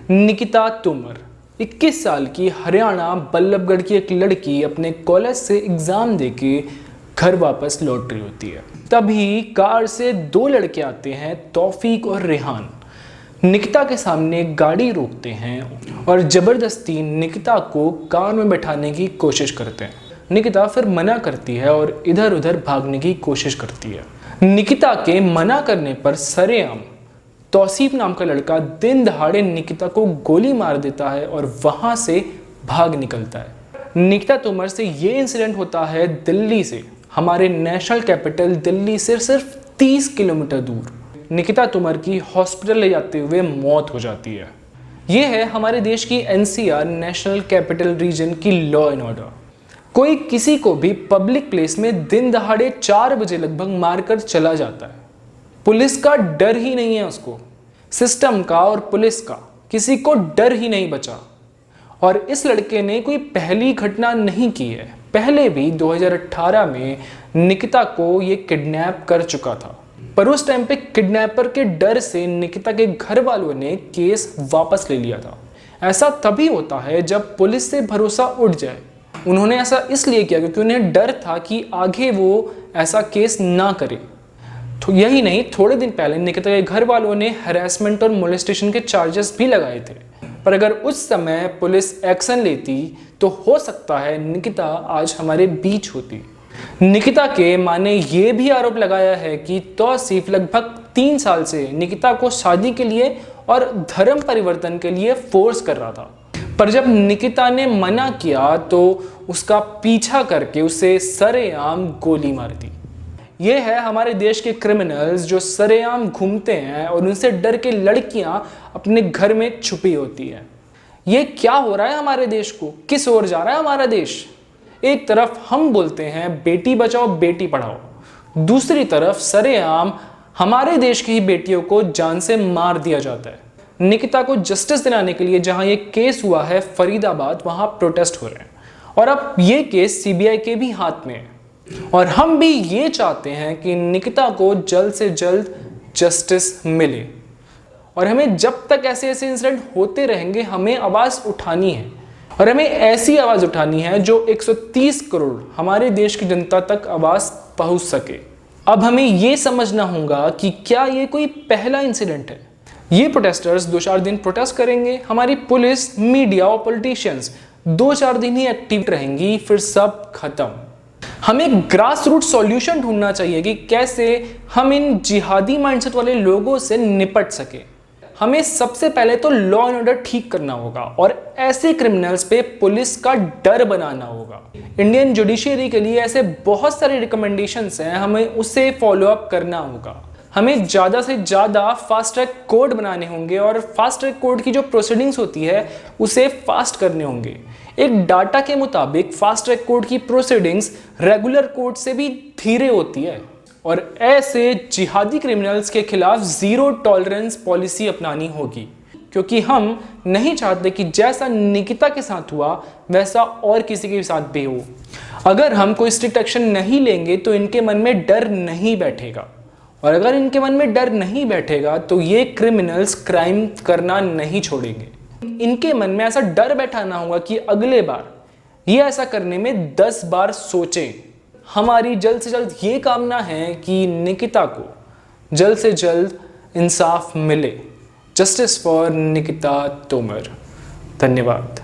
निकिता तोमर 21 साल की हरियाणा बल्लभगढ़ की एक लड़की अपने कॉलेज से एग्जाम देके घर वापस लौट रही होती है। तभी कार से दो लड़के आते हैं, तौफीक और रेहान। निकिता के सामने गाड़ी रोकते हैं और ज़बरदस्ती निकिता को कार में बैठाने की कोशिश करते हैं। निकिता फिर मना करती है और इधर उधर भागने की कोशिश करती है। निकिता के मना करने पर सरेआम तौसीफ नाम का लड़का दिन दहाड़े निकिता को गोली मार देता है और वहां से भाग निकलता है। निकिता तोमर से ये इंसिडेंट होता है दिल्ली से, हमारे नेशनल कैपिटल दिल्ली से सिर्फ 30 किलोमीटर दूर। निकिता तोमर की हॉस्पिटल ले जाते हुए मौत हो जाती है। ये है हमारे देश की NCR नेशनल कैपिटल रीजन की लॉ एंड ऑर्डर। कोई किसी को भी पब्लिक प्लेस में दिन दहाड़े 4 बजे लगभग मारकर चला जाता है। पुलिस का डर ही नहीं है उसको, सिस्टम का और पुलिस का, किसी को डर ही नहीं बचा। और इस लड़के ने कोई पहली घटना नहीं की है, पहले भी 2018 में निकिता को ये किडनैप कर चुका था। पर उस टाइम पे किडनैपर के डर से निकिता के घर वालों ने केस वापस ले लिया था। ऐसा तभी होता है जब पुलिस से भरोसा उठ जाए। उन्होंने ऐसा इसलिए किया क्योंकि उन्हें डर था कि आगे वो ऐसा केस ना करे। तो यही नहीं, थोड़े दिन पहले निकिता के घर वालों ने हैरेसमेंट और मोलेस्टेशन के चार्जेस भी लगाए थे। पर अगर उस समय पुलिस एक्शन लेती तो हो सकता है निकिता आज हमारे बीच होती। निकिता के मां ने यह भी आरोप लगाया है कि तौसीफ लगभग 3 साल से निकिता को शादी के लिए और धर्म परिवर्तन के लिए फोर्स कर रहा था। पर जब निकिता ने मना किया तो उसका पीछा करके उसे सरेआम गोली मार दी। ये है हमारे देश के क्रिमिनल्स जो सरेआम घूमते हैं और उनसे डर के लड़कियां अपने घर में छुपी होती हैं। ये क्या हो रहा है हमारे देश को, किस ओर जा रहा है हमारा देश? एक तरफ हम बोलते हैं बेटी बचाओ बेटी पढ़ाओ, दूसरी तरफ सरेआम हमारे देश की ही बेटियों को जान से मार दिया जाता है। निकिता को जस्टिस दिलाने के लिए जहां ये केस हुआ है फरीदाबाद, वहां प्रोटेस्ट हो रहे हैं और अब ये केस CBI के भी हाथ में है। और हम भी ये चाहते हैं कि निकिता को जल्द से जल्द जस्टिस मिले। और हमें जब तक ऐसे इंसिडेंट होते रहेंगे हमें आवाज़ उठानी है, और हमें ऐसी आवाज़ उठानी है जो 130 करोड़ हमारे देश की जनता तक आवाज़ पहुंच सके। अब हमें ये समझना होगा कि क्या ये कोई पहला इंसिडेंट है। ये प्रोटेस्टर्स 2-4 दिन प्रोटेस्ट करेंगे, हमारी पुलिस, मीडिया और पॉलिटिशियंस 2-4 दिन ही एक्टिव रहेंगी, फिर सब खत्म। हमें ग्रास रूट सॉल्यूशन ढूंढना चाहिए कि कैसे हम इन जिहादी माइंडसेट वाले लोगों से निपट सके। हमें सबसे पहले तो लॉ एंड ऑर्डर ठीक करना होगा और ऐसे क्रिमिनल्स पे पुलिस का डर बनाना होगा। इंडियन जुडिशियरी के लिए ऐसे बहुत सारे रिकमेंडेशंस हैं, हमें उसे फॉलो अप करना होगा। हमें ज़्यादा से ज़्यादा फास्ट ट्रैक कोर्ट बनाने होंगे और फास्ट ट्रैक कोर्ट की जो प्रोसीडिंग्स होती है उसे फास्ट करने होंगे। एक डाटा के मुताबिक फास्ट ट्रैक कोर्ट की प्रोसीडिंग्स रेगुलर कोर्ट से भी धीरे होती है और ऐसे जिहादी क्रिमिनल्स के खिलाफ ज़ीरो टॉलरेंस पॉलिसी अपनानी होगी, क्योंकि हम नहीं चाहते कि जैसा निकिता के साथ हुआ वैसा और किसी के साथ भी हो। अगर हम कोई स्ट्रिक्ट एक्शन नहीं लेंगे तो इनके मन में डर नहीं बैठेगा, और अगर इनके मन में डर नहीं बैठेगा तो ये क्रिमिनल्स क्राइम करना नहीं छोड़ेंगे। इनके मन में ऐसा डर बैठाना होगा कि अगले बार ये ऐसा करने में 10 बार सोचें। हमारी जल्द से जल्द ये कामना है कि निकिता को जल्द से जल्द इंसाफ मिले। Justice for Nikita Tomar. धन्यवाद।